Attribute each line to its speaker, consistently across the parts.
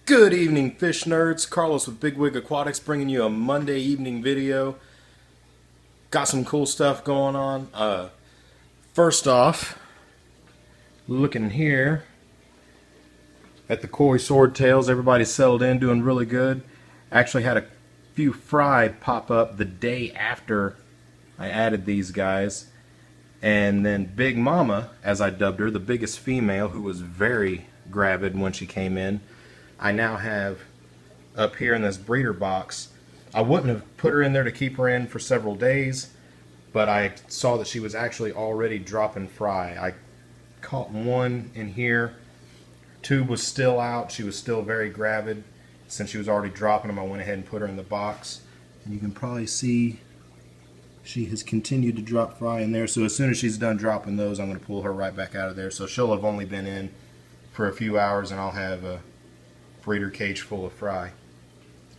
Speaker 1: Good evening, fish nerds. Carlos with Big Wig Aquatics bringing you a Monday evening video. Got some cool stuff going on. First off, looking here at the koi swordtails. Everybody's settled in, doing really good. Actually had a few fry pop up the day after I added these guys. And then Big Mama, as I dubbed her, the biggest female, who was very gravid when she came in, I now have up here in this breeder box. I wouldn't have put her in there to keep her in for several days, but I saw that she was actually already dropping fry. I caught one in here. Tube was still out. She was still very gravid. Since she was already dropping them, I went ahead and put her in the box. And you can probably see she has continued to drop fry in there. So as soon as she's done dropping those, I'm going to pull her right back out of there. So she'll have only been in for a few hours, and I'll have a breeder cage full of fry.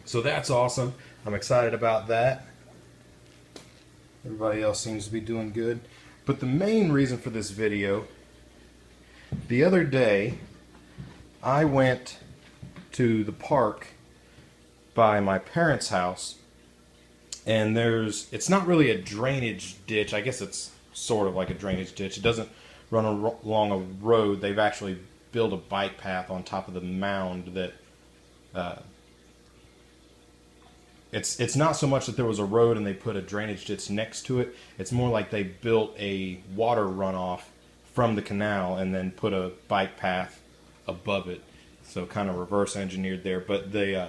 Speaker 1: So that's awesome. I'm excited about that. Everybody else seems to be doing good. But the main reason for this video, the other day I went to the park by my parents' house, and it's not really a drainage ditch. I guess it's sort of like a drainage ditch. It doesn't run along a road. They've actually build a bike path on top of the mound that it's not so much that there was a road and they put a drainage ditch next to it. It's more like they built a water runoff from the canal and then put a bike path above it, so kind of reverse engineered there. But the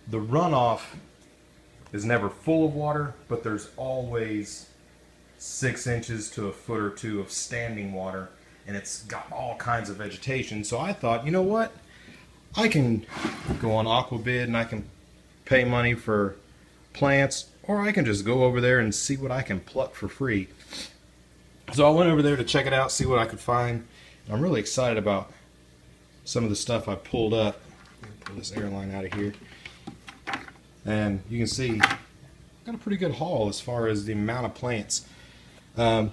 Speaker 1: runoff is never full of water, but there's always 6 inches to a foot or two of standing water, and it's got all kinds of vegetation. So I thought, you know what? I can go on Aquabid and I can pay money for plants, or I can just go over there and see what I can pluck for free. So I went over there to check it out, see what I could find. I'm really excited about some of the stuff I pulled up. Let me pull this airline out of here. And you can see I got a pretty good haul as far as the amount of plants. Had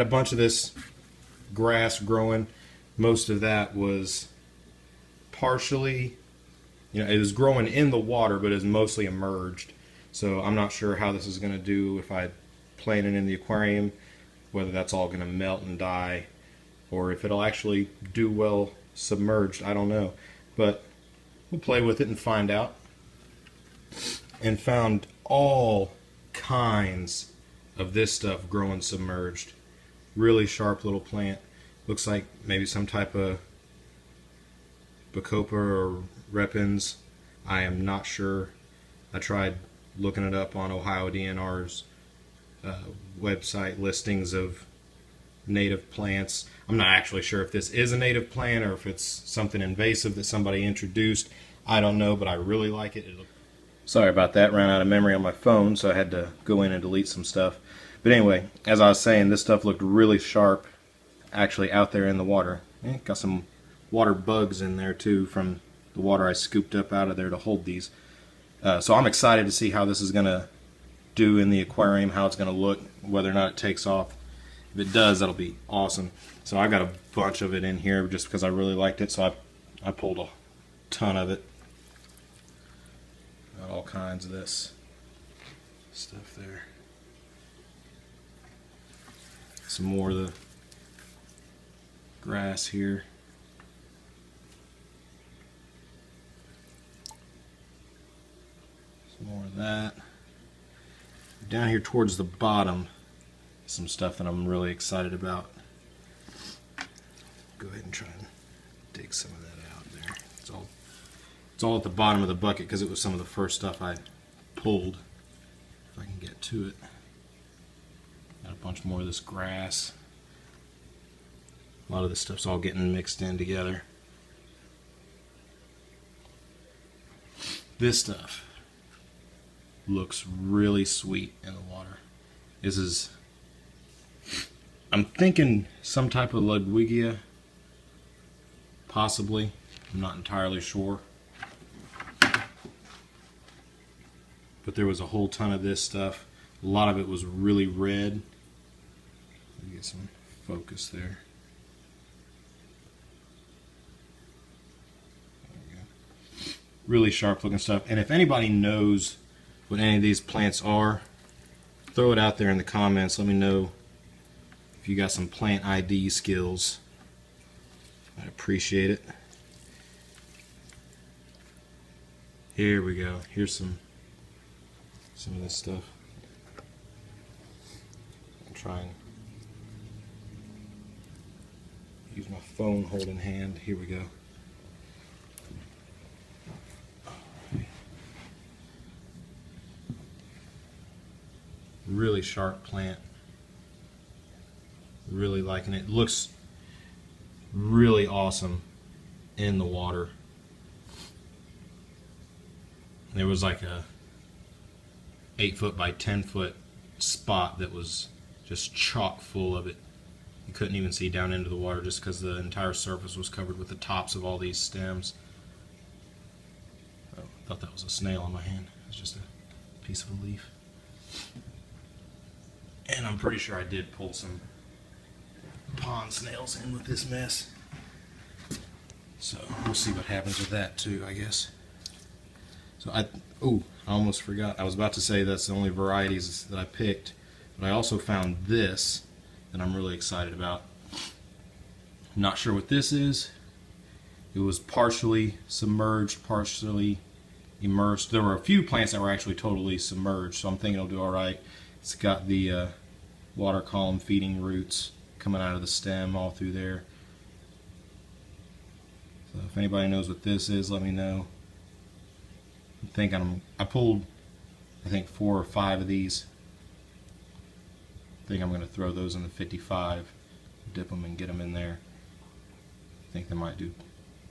Speaker 1: a bunch of this grass growing. Most of that was partially, it was growing in the water, but it was mostly emerged. So I'm not sure how this is going to do if I plant it in the aquarium, whether that's all going to melt and die, or if it'll actually do well submerged. I don't know. But we'll play with it and find out. And found all kinds of this stuff growing submerged. Really sharp little plant. Looks like maybe some type of Bacopa or Repens. I am not sure. I tried looking it up on Ohio DNR's website listings of native plants. I'm not actually sure if this is a native plant or if it's something invasive that somebody introduced. I don't know, but I really like it. Sorry about that. Ran out of memory on my phone, so I had to go in and delete some stuff. But anyway, as I was saying, this stuff looked really sharp actually out there in the water. Got some water bugs in there too from the water I scooped up out of there to hold these. So I'm excited to see how this is going to do in the aquarium, how it's going to look, whether or not it takes off. If it does, that'll be awesome. So I got a bunch of it in here just because I really liked it, so I pulled a ton of it. Got all kinds of this stuff there. Some more of the grass here. Some more of that. Down here towards the bottom, some stuff that I'm really excited about. Go ahead and try and dig some of that out there. It's all at the bottom of the bucket because it was some of the first stuff I pulled. If I can get to it. Got a bunch more of this grass. A lot of this stuff's all getting mixed in together. This stuff looks really sweet in the water. This is, I'm thinking some type of Ludwigia, possibly. I'm not entirely sure. But there was a whole ton of this stuff. A lot of it was really red. Let me get some focus there. Really sharp looking stuff. And if anybody knows what any of these plants are, throw it out there in the comments. Let me know if you got some plant ID skills. I'd appreciate it. Here we go. Here's some of this stuff. I'm trying to use my phone holding hand. Here we go. Really sharp plant. Really liking it. Looks really awesome in the water. There was like a 8-foot by 10-foot spot that was just chock full of it. You couldn't even see down into the water just because the entire surface was covered with the tops of all these stems. Oh, I thought that was a snail on my hand. It was just a piece of a leaf. And I'm pretty sure I did pull some pond snails in with this mess. So we'll see what happens with that too, I guess. So I almost forgot. I was about to say that's the only varieties that I picked, but I also found this that I'm really excited about. I'm not sure what this is. It was partially submerged, partially immersed. There were a few plants that were actually totally submerged, so I'm thinking it'll do alright. It's got the water column feeding roots coming out of the stem all through there. So if anybody knows what this is, let me know. I pulled, I think 4 or 5 of these. I think I'm going to throw those in the 55, dip them and get them in there. I think they might do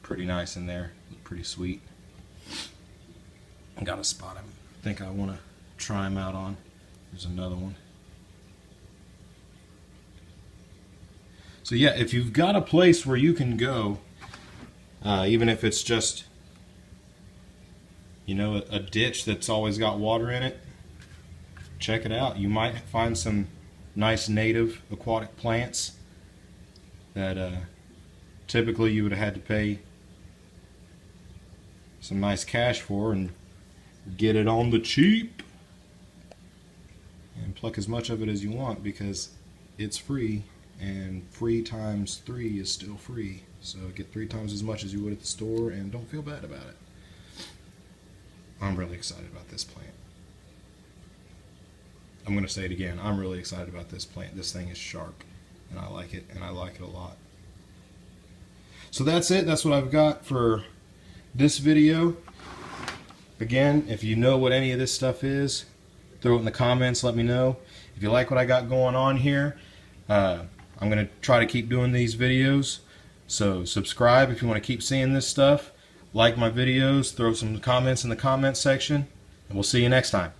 Speaker 1: pretty nice in there, look pretty sweet. I got a spot I think I want to try them out on. There's another one. So yeah, if you've got a place where you can go, even if it's just, you know, a ditch that's always got water in it, check it out. You might find some nice native aquatic plants that typically you would have had to pay some nice cash for, and get it on the cheap and pluck as much of it as you want, because it's free, and free times 3 is still free. So get 3 times as much as you would at the store and don't feel bad about it. I'm really excited about this plant. I'm going to say it again. I'm really excited about this plant. This thing is sharp, and I like it, and I like it a lot. So that's it. That's what I've got for this video. Again, if you know what any of this stuff is, throw it in the comments. Let me know. If you like what I got going on here, I'm going to try to keep doing these videos. So subscribe if you want to keep seeing this stuff. Like my videos. Throw some comments in the comment section. And we'll see you next time.